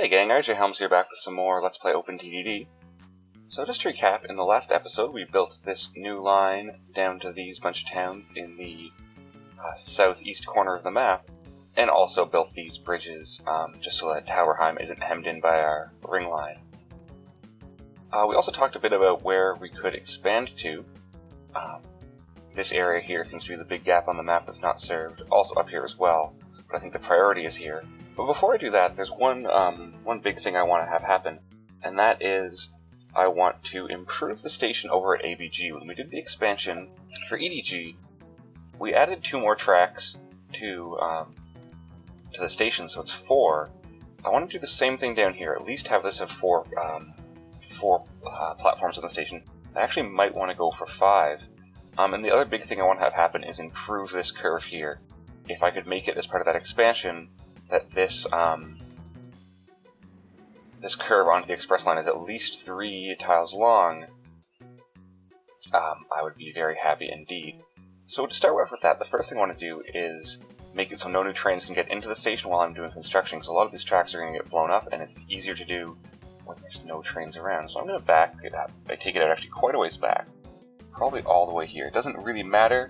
Hey gang, RJ Helms here back with some more Let's Play OpenTTD. So just to recap, in the last episode we built this new line down to these bunch of towns in the southeast corner of the map, and also built these bridges just so that Towerheim isn't hemmed in by our ring line. We also talked a bit about where we could expand to. This area here seems to be the big gap on the map that's not served, also up here as well, but I think the priority is here. But before I do that, there's one big thing I want to have happen, and that is I want to improve the station over at ABG. When we did the expansion for EDG, we added 2 more tracks to the station, so it's 4. I want to do the same thing down here, at least have this have 4 platforms on the station. I actually might want to go for 5. And the other big thing I want to have happen is improve this curve here. If I could make it as part of that expansion, that this curve onto the express line is at least 3 tiles long, I would be very happy indeed. So to start with that, the first thing I want to do is make it so no new trains can get into the station while I'm doing construction, because a lot of these tracks are going to get blown up, and it's easier to do when there's no trains around. So I'm going to back it up. I take it out actually quite a ways back, probably all the way here. It doesn't really matter,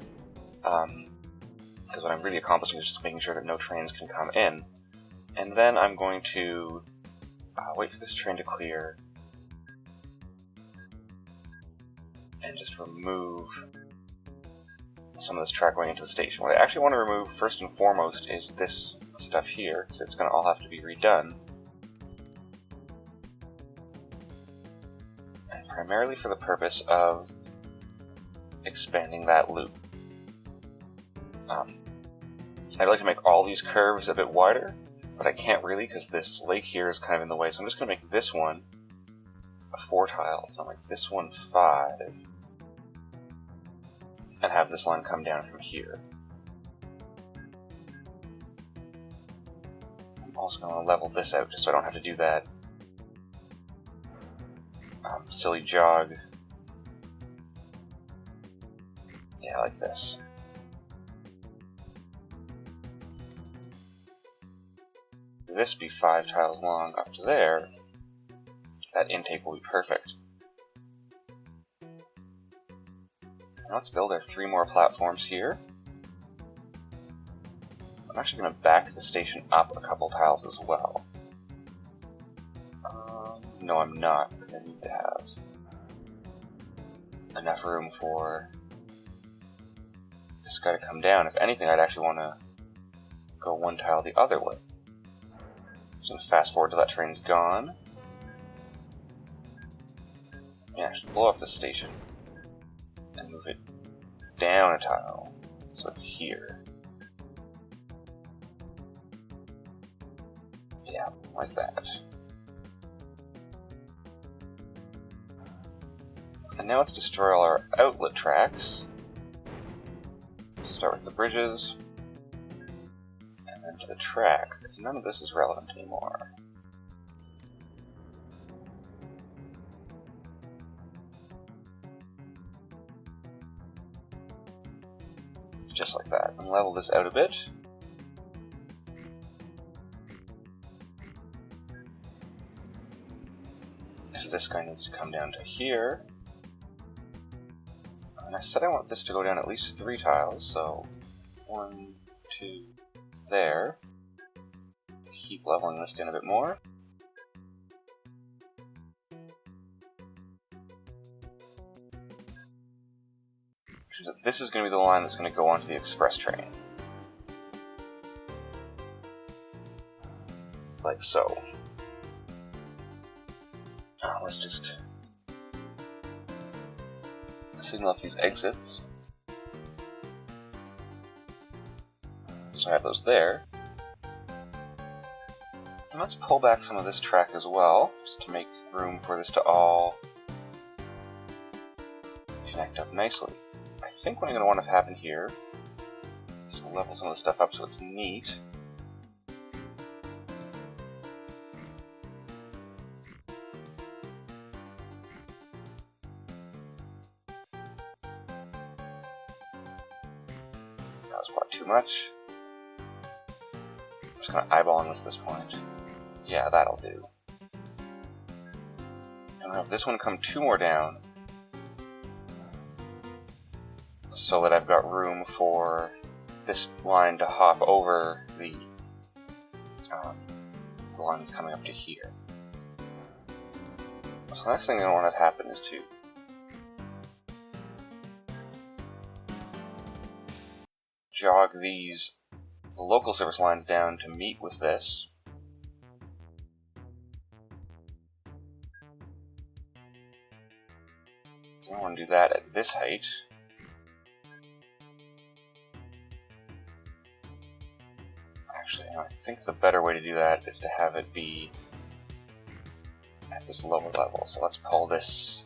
because what I'm really accomplishing is just making sure that no trains can come in. And then I'm going to wait for this train to clear and just remove some of this track going into the station. What I actually want to remove first and foremost is this stuff here, because it's going to all have to be redone. And primarily for the purpose of expanding that loop. I'd like to make all these curves a bit wider, but I can't really because this lake here is kind of in the way, so I'm just going to make this one a 4 tile, so I'll make this one 5, and have this line come down from here. I'm also going to level this out just so I don't have to do that silly jog. Yeah, like this. This be 5 tiles long up to there, that intake will be perfect. Now let's build our 3 more platforms here. I'm actually going to back the station up a couple tiles as well. No, I'm not. I need to have enough room for this guy to come down. If anything, I'd actually want to go 1 tile the other way. So I'm going to fast forward till that train's gone. And actually blow up the station and move it down a tile, so it's here. Yeah, like that. And now let's destroy all our outlet tracks. Start with the bridges, and then to the track, because none of this is relevant anymore. Just like that. And level this out a bit. So this guy needs to come down to here. And I said I want this to go down at least 3 tiles, so 1, 2, there. Keep leveling this down a bit more. This is going to be the line that's going to go onto the express train. Like so. Let's just signal up these exits. So I have those there. And let's pull back some of this track as well, just to make room for this to all connect up nicely. I think what I'm going to want to happen here is to level some of the stuff up so it's neat. That was quite too much. I'm just kind of eyeballing this at this point. Yeah, that'll do. And we'll have this one come 2 more down, so that I've got room for this line to hop over the line that's coming up to here. So the next thing I want to have happen is to jog these local service lines down to meet with this. I want to do that at this height. Actually, I think the better way to do that is to have it be at this lower level. So let's pull this.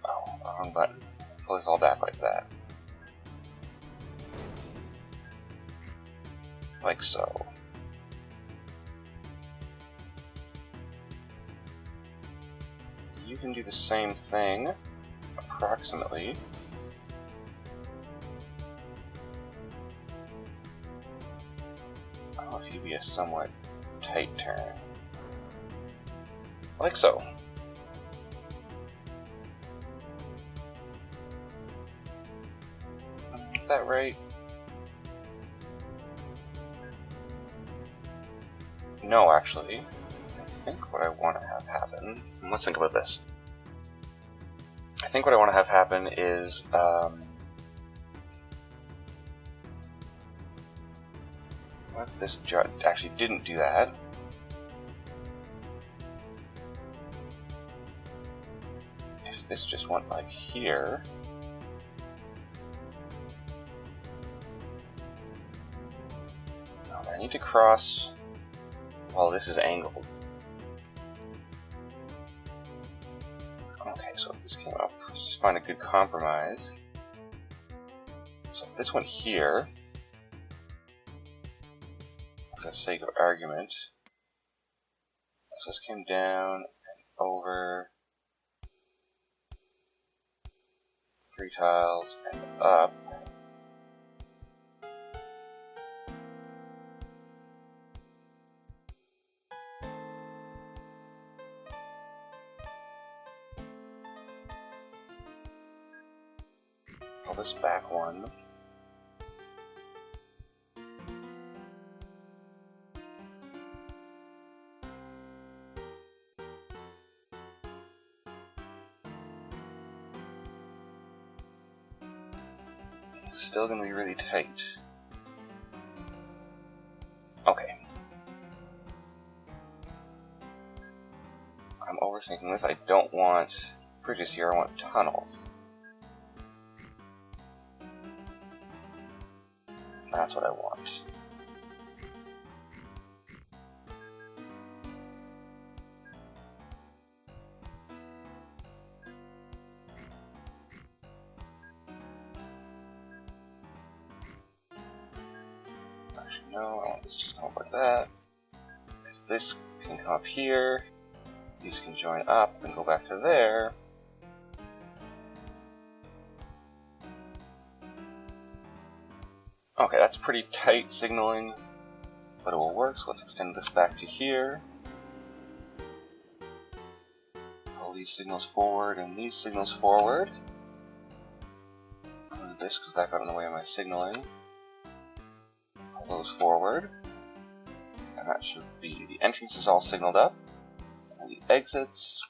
Oh, wrong button. Pull this all back like that. Like so. You can do the same thing, approximately. I'll if you be a somewhat tight turn. Like so. Is that right? No, actually. I think what I want to have happen... Let's think about this. I think what I want to have happen is... what if this actually didn't do that? If this just went like here... I need to cross while this is angled. Okay, so if this came up, let's just find a good compromise. So if this went here, for the sake of argument, so this came down and over 3 tiles and up. Pull this back one. It's still going to be really tight. Okay. I'm overthinking this. I don't want bridges here, I want tunnels. That's what I want. Actually, no, I want this to just come up like that. Because this can come up here, these can join up and go back to there. Okay, that's pretty tight signaling, but it will work, so let's extend this back to here. Pull these signals forward and these signals forward. Move this because that got in the way of my signaling. Pull those forward. And that should be, the entrance is all signaled up. And the exits.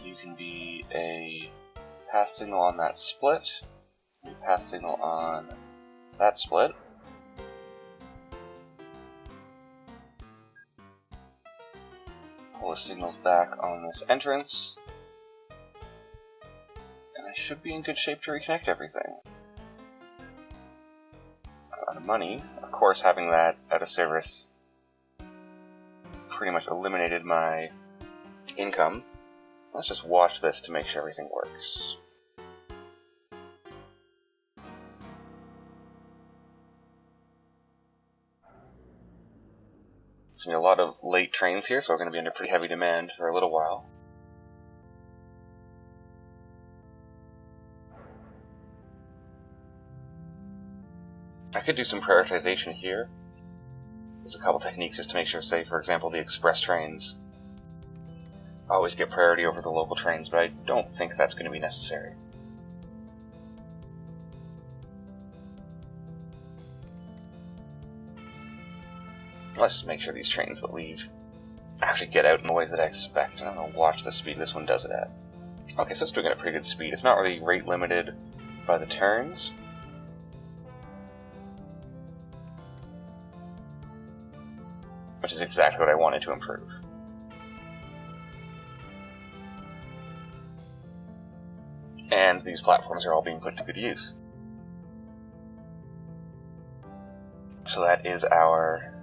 You can be a pass signal on that split, a pass signal on that split. Pull the signals back on this entrance. And I should be in good shape to reconnect everything. I'm out of money. Of course, having that out of service pretty much eliminated my income. Let's just watch this to make sure everything works. be a lot of late trains here, so we're going to be under pretty heavy demand for a little while. I could do some prioritization here. There's a couple techniques just to make sure, say, for example, the express trains always get priority over the local trains, but I don't think that's going to be necessary. Let's just make sure these trains that leave actually get out in the ways that I expect, and I'm going to watch the speed this one does it at. Okay, so it's doing it at a pretty good speed. It's not really rate limited by the turns. Which is exactly what I wanted to improve. And these platforms are all being put to good use. So that is our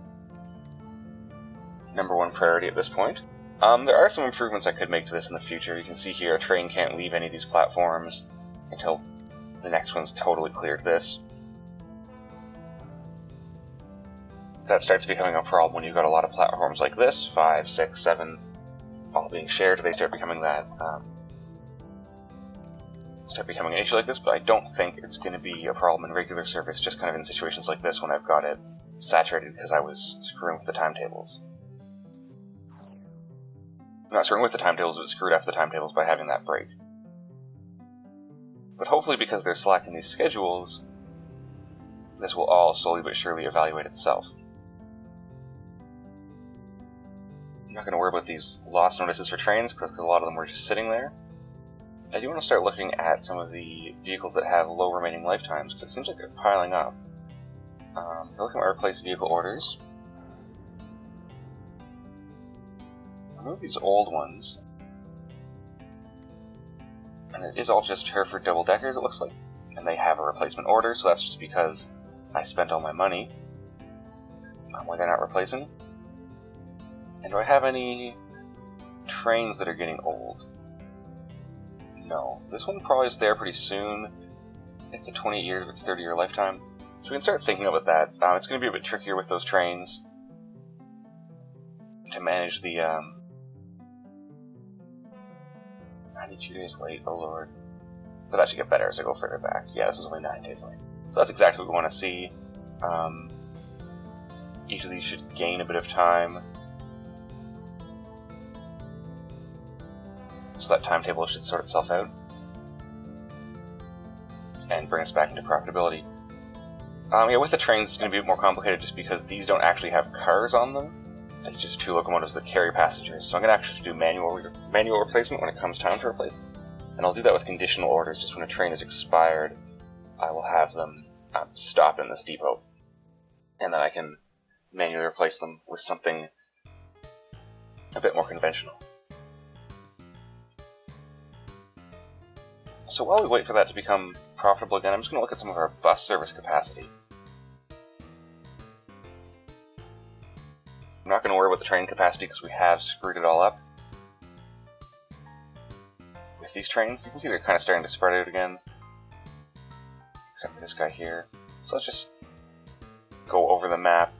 number one priority at this point. There are some improvements I could make to this in the future. You can see here a train can't leave any of these platforms until the next one's totally cleared this. That starts becoming a problem when you've got a lot of platforms like this, 5, 6, 7, all being shared. They start becoming that, an issue like this, but I don't think it's going to be a problem in regular service, just kind of in situations like this when I've got it saturated because I was screwing with the timetables. Not screwing with the timetables, but screwed up the timetables by having that break. But hopefully because they're slacking these schedules, this will all slowly but surely evaluate itself. I'm not going to worry about these lost notices for trains, because a lot of them were just sitting there. I do want to start looking at some of the vehicles that have low remaining lifetimes, because it seems like they're piling up. We're looking at replace vehicle orders. Remove these old ones. And it is all just Hereford double-deckers, it looks like. And they have a replacement order, so that's just because I spent all my money. Why they're not replacing. And do I have any trains that are getting old? No. This one probably is there pretty soon. It's a 28 years, but it's 30-year lifetime. So we can start thinking about that. It's going to be a bit trickier with those trains to manage the 92 days late, oh lord. That'll actually get better as I go further back. Yeah, this was only 9 days late. So that's exactly what we want to see. Each of these should gain a bit of time. So that timetable should sort itself out and bring us back into profitability. Yeah, with the trains it's going to be a bit more complicated just because these don't actually have cars on them. It's just 2 locomotives that carry passengers. So I'm going to actually do manual replacement when it comes time to replace them. And I'll do that with conditional orders. Just when a train is expired, I will have them stop in this depot. And then I can manually replace them with something a bit more conventional. So while we wait for that to become profitable again, I'm just going to look at some of our bus service capacity. I'm not going to worry about the train capacity because we have screwed it all up. With these trains, you can see they're kind of starting to spread out again. Except for this guy here. So let's just go over the map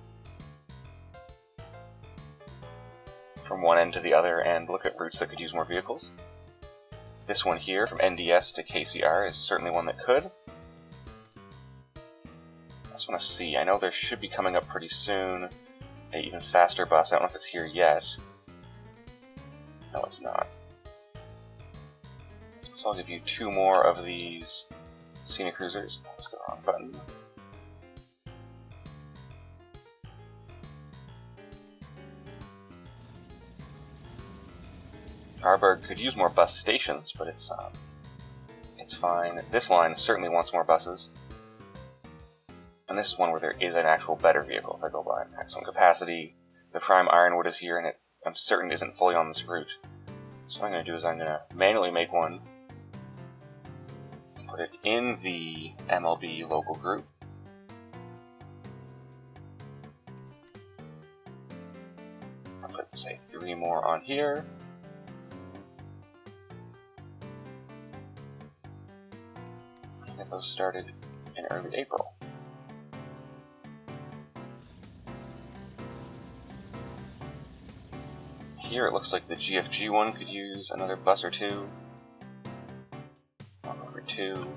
from one end to the other and look at routes that could use more vehicles. This one here, from NDS to KCR, is certainly one that could. I just want to see. I know there should be coming up pretty soon an even faster bus. I don't know if it's here yet. No, it's not. So I'll give you 2 more of these scenic cruisers. That was the wrong button. Ahrburg could use more bus stations, but it's fine. This line certainly wants more buses. And this is one where there is an actual better vehicle if I go by. Maximum capacity. The prime Ironwood is here, and it, I'm certain, isn't fully on this route. So what I'm going to do is I'm going to manually make one. Put it in the MLB local group. I'll put, say, 3 more on here. Get those started in early April. Here it looks like the GFG one could use another bus or two. I'll go for 2.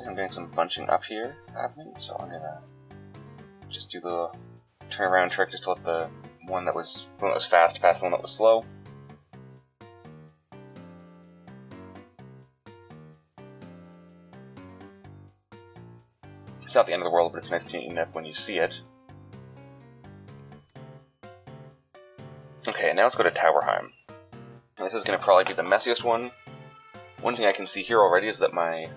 I'm getting some bunching up here happening, so I'm gonna just do the turnaround trick just to let the one that was fast pass the one that was slow. It's not the end of the world, but it's nice to clean up when you see it. Okay, now let's go to Towerheim. This is going to probably be the messiest one. One thing I can see here already is that my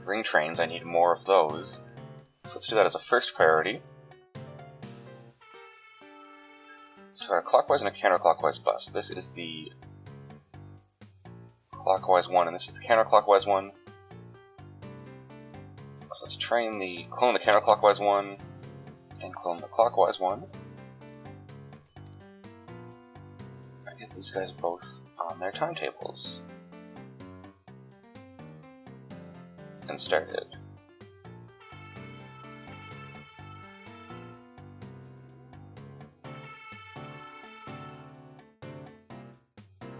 ring trains, I need more of those. So let's do that as a first priority. So a clockwise and a counterclockwise bus. This is the clockwise one, and this is the counterclockwise one. So let's clone the counterclockwise one, and clone the clockwise one. And get these guys both on their timetables. And started.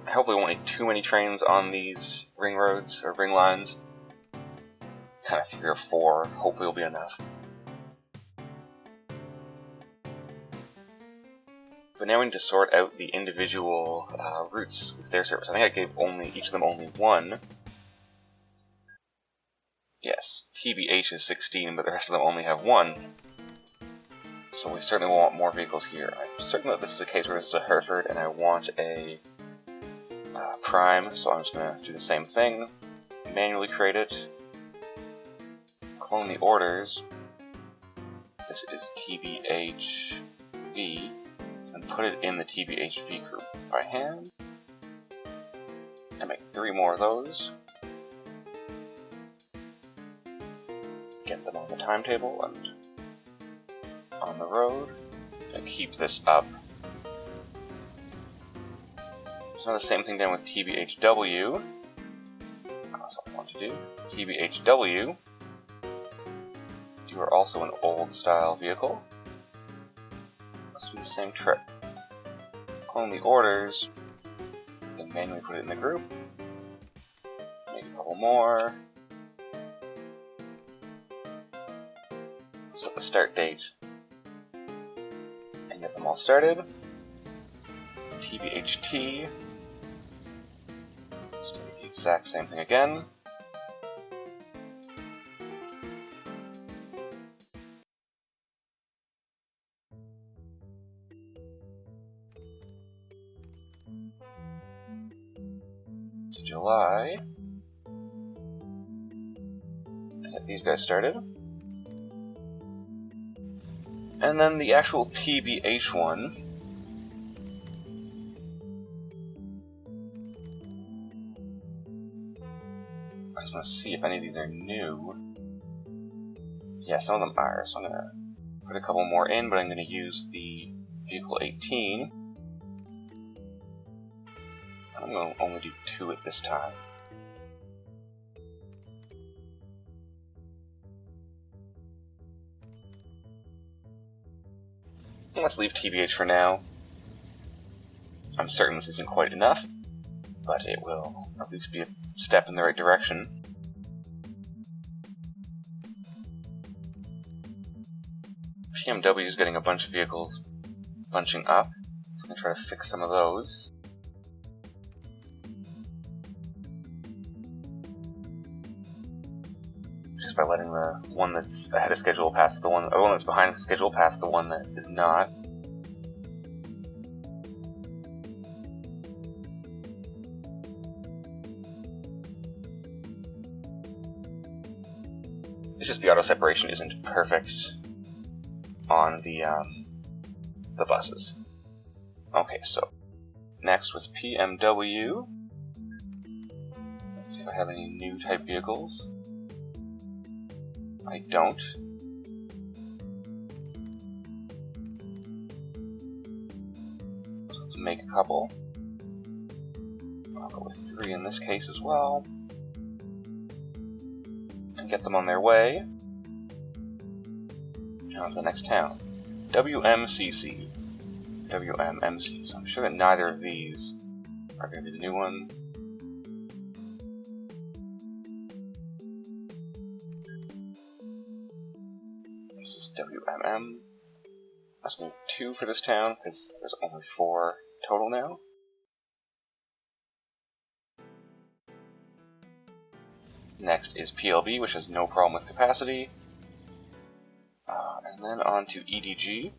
I hopefully won't need too many trains on these ring roads, or ring lines. Kind of 3 or 4, hopefully will be enough. But now we need to sort out the individual routes with their service. I think I gave each of them only 1. Yes, TBH is 16, but the rest of them only have 1. So we certainly want more vehicles here. I'm certain that this is a case where this is a Hereford, and I want a Prime, so I'm just going to do the same thing. Manually create it. Clone the orders. This is TBHV, and put it in the TBHV group by hand. And make 3 more of those. Get them on the timetable and on the road. And keep this up. So the same thing done with TBHW. That's what I want to do. TBHW. You are also an old style vehicle. Let's do the same trick. Clone the orders. Then manually put it in the group. Make a couple more. Set the start date. And get them all started. TBHT. Let's do the exact same thing again. To July. And get these guys started. And then the actual TBH one. I just want to see if any of these are new. Yeah, some of them are, so I'm going to put a couple more in, but I'm going to use the vehicle 18. I'm going to only do 2 at this time. Let's leave TBH for now. I'm certain this isn't quite enough, but it will at least be a step in the right direction. PMW is getting a bunch of vehicles bunching up, so I'm going to try to fix some of those. Just by letting the one that's ahead of schedule pass the one that's behind schedule pass the one that is not. It's just the auto separation isn't perfect on the buses. Okay, so next with PMW. Let's see if I have any new type vehicles. I don't. So let's make a couple. I'll go with 3 in this case as well. And get them on their way. Now to the next town. WMCC. WMMC. So I'm sure that neither of these are going to be the new one. This is WMM. Let's move 2 for this town, because there's only 4 total now. Next is PLB, which has no problem with capacity. And then on to EDG.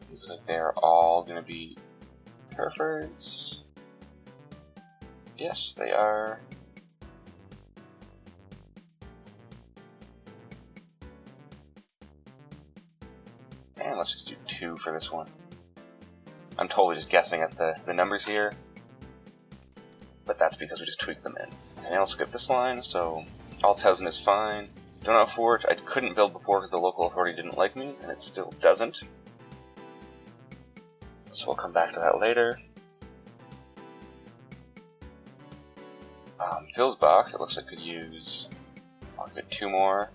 These look like they're all going to be Herefords. Yes, they are. And let's just do 2 for this one. I'm totally just guessing at the numbers here, but that's because we just tweaked them in. And I'll skip this line, so Altshausen is fine. Donut Fort, I couldn't build before because the local authority didn't like me, and it still doesn't. So we'll come back to that later. Vilsbach, it looks like could use, I'll give it 2 more.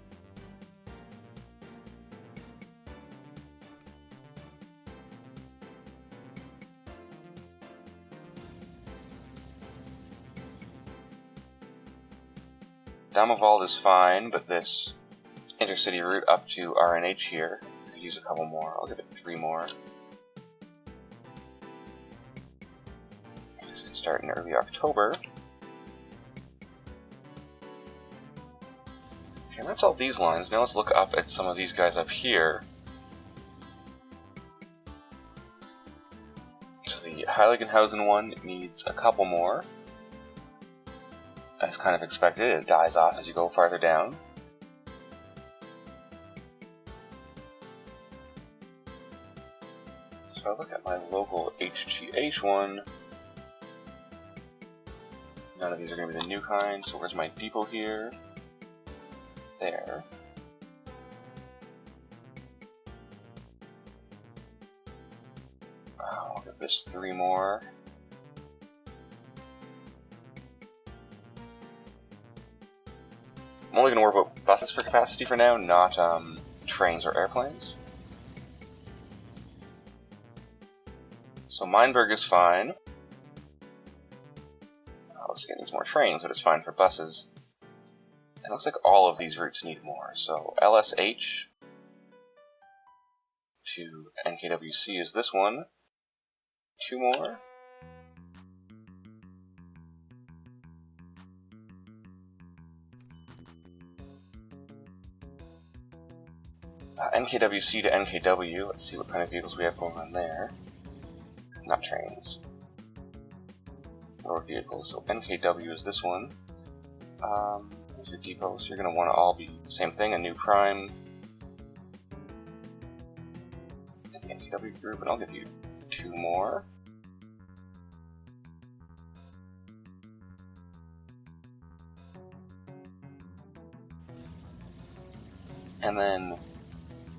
Damavald is fine, but this intercity route up to RNH here could use a couple more. I'll give it 3 more. This can start in early October. Okay, and that's all these lines. Now let's look up at some of these guys up here. So the Heiligenhausen one needs a couple more. As kind of expected, it dies off as you go farther down. So if I look at my local HGH one, none of these are going to be the new kind, so where's my depot here? There. I'll give this 3 more. I'm only going to worry about buses for capacity for now, not trains or airplanes. So Meinberg is fine. Looks like it needs more trains, but it's fine for buses. It looks like all of these routes need more. So LSH to NKWC is this one. 2 more. NKWC to NKW, let's see what kind of vehicles we have going on there. Not trains. Or vehicles, so NKW is this one. There's your depot, so you're going to want to all be the same thing, a new prime. In the NKW group, and I'll give you 2 more. And then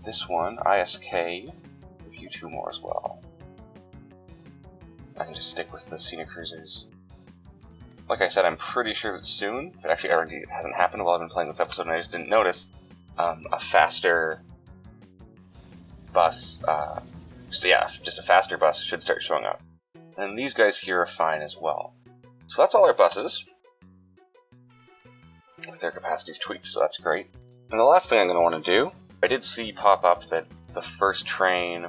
this one, ISK, give you 2 more as well. I can just stick with the scenic cruisers. Like I said, I'm pretty sure that soon, but actually already it hasn't happened while I've been playing this episode and I just didn't notice, a faster bus, just a faster bus should start showing up. And these guys here are fine as well. So that's all our buses, with their capacities tweaked, so that's great. And the last thing I'm going to want to do, I did see pop up that the first train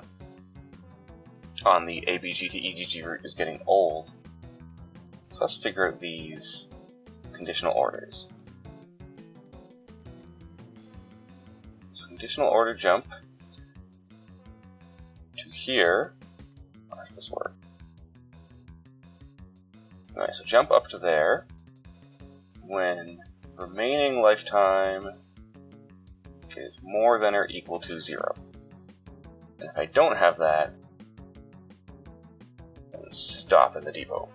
on the ABG to EGG route is getting old. So let's figure out these conditional orders. So conditional order jump to here. How does this work? Alright, so jump up to there when remaining lifetime is more than or equal to 0. And if I don't have that, then stop at the depot.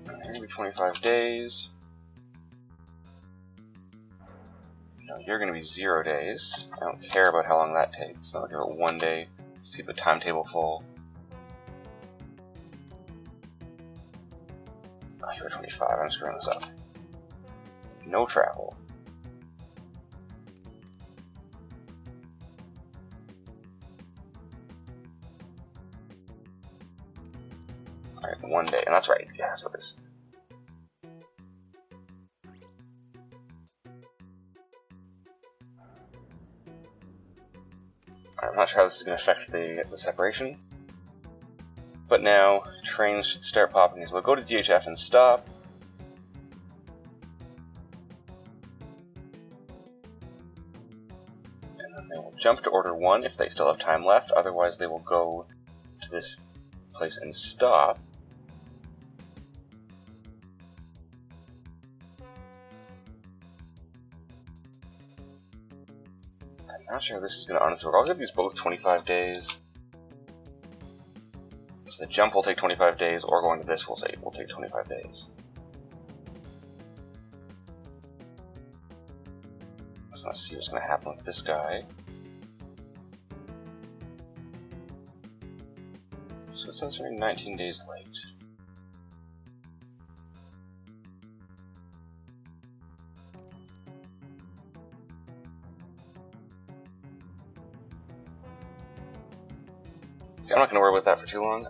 They're going to be 25 days. No, you're going to be 0 days. I don't care about how long that takes. I'll give it 1 day. See the timetable full. Oh, you're 25. I'm screwing this up. No travel. Alright, 1 day. And that's right. Yeah, so it is. I'm not sure how this is going to affect the separation. But now, trains should start popping. So they'll go to DHF and stop. And then they will jump to order 1 if they still have time left. Otherwise, they will go to this place and stop. I'm not sure how this is going to honestly work. I'll give these both 25 days. So the jump will take 25 days, or going to this will take 25 days. I just want to see what's going to happen with this guy. So it says we're 19 days late. I'm not going to worry about that for too long.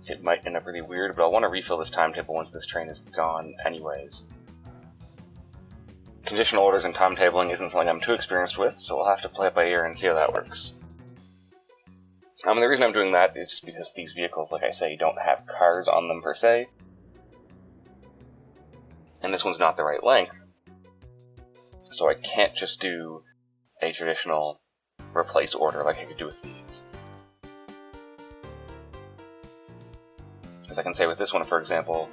It might end up really weird, but I'll want to refill this timetable once this train is gone anyways. Conditional orders and timetabling isn't something I'm too experienced with, so we'll have to play it by ear and see how that works. The reason I'm doing that is just because these vehicles, like I say, don't have cars on them per se. And this one's not the right length. So I can't just do a traditional replace order like I could do with these. As I can say with this one, for example,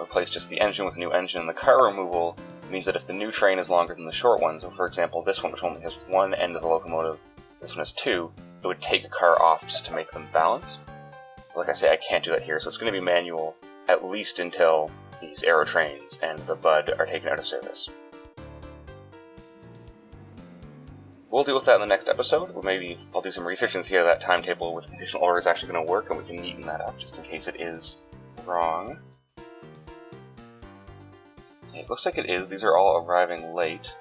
replace just the engine with a new engine, and the car removal means that if the new train is longer than the short one, so for example this one which only has 1 end of the locomotive, this one has 2, it would take a car off just to make them balance. Like I say, I can't do that here, so it's going to be manual at least until these aero trains and the Bud are taken out of service. We'll deal with that in the next episode, or maybe I'll do some research and see how that timetable with conditional order is actually going to work, and we can neaten that up just in case it is wrong. It looks like it is. These are all arriving late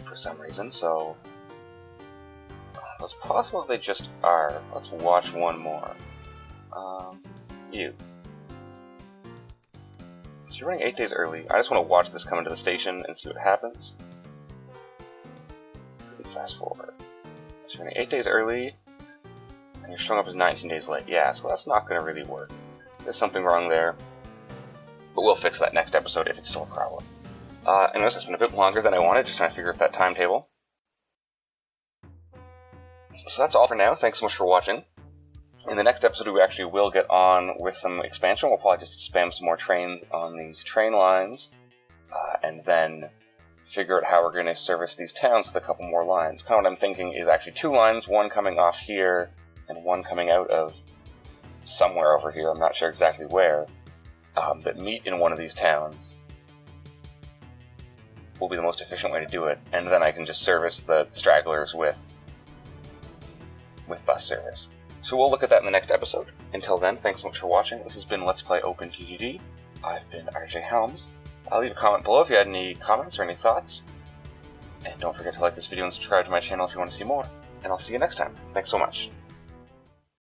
for some reason, so it's possible they just are. Let's watch one more. You. So you're running 8 days early. I just want to watch this come into the station and see what happens. Fast forward. So you're running 8 days early, and you're showing up as 19 days late. Yeah, so that's not going to really work. There's something wrong there, but we'll fix that next episode if it's still a problem. And this has been a bit longer than I wanted, just trying to figure out that timetable. So that's all for now. Thanks so much for watching. In the next episode, we actually will get on with some expansion. We'll probably just spam some more trains on these train lines, and then figure out how we're going to service these towns with a couple more lines. Kind of what I'm thinking is actually 2 lines, one coming off here, and one coming out of somewhere over here, I'm not sure exactly where, that meet in one of these towns. Will be the most efficient way to do it, and then I can just service the stragglers with bus service. So we'll look at that in the next episode. Until then, thanks so much for watching. This has been Let's Play OpenTTD. I've been RJ Helms. I'll leave a comment below if you had any comments or any thoughts. And don't forget to like this video and subscribe to my channel if you want to see more. And I'll see you next time. Thanks so much.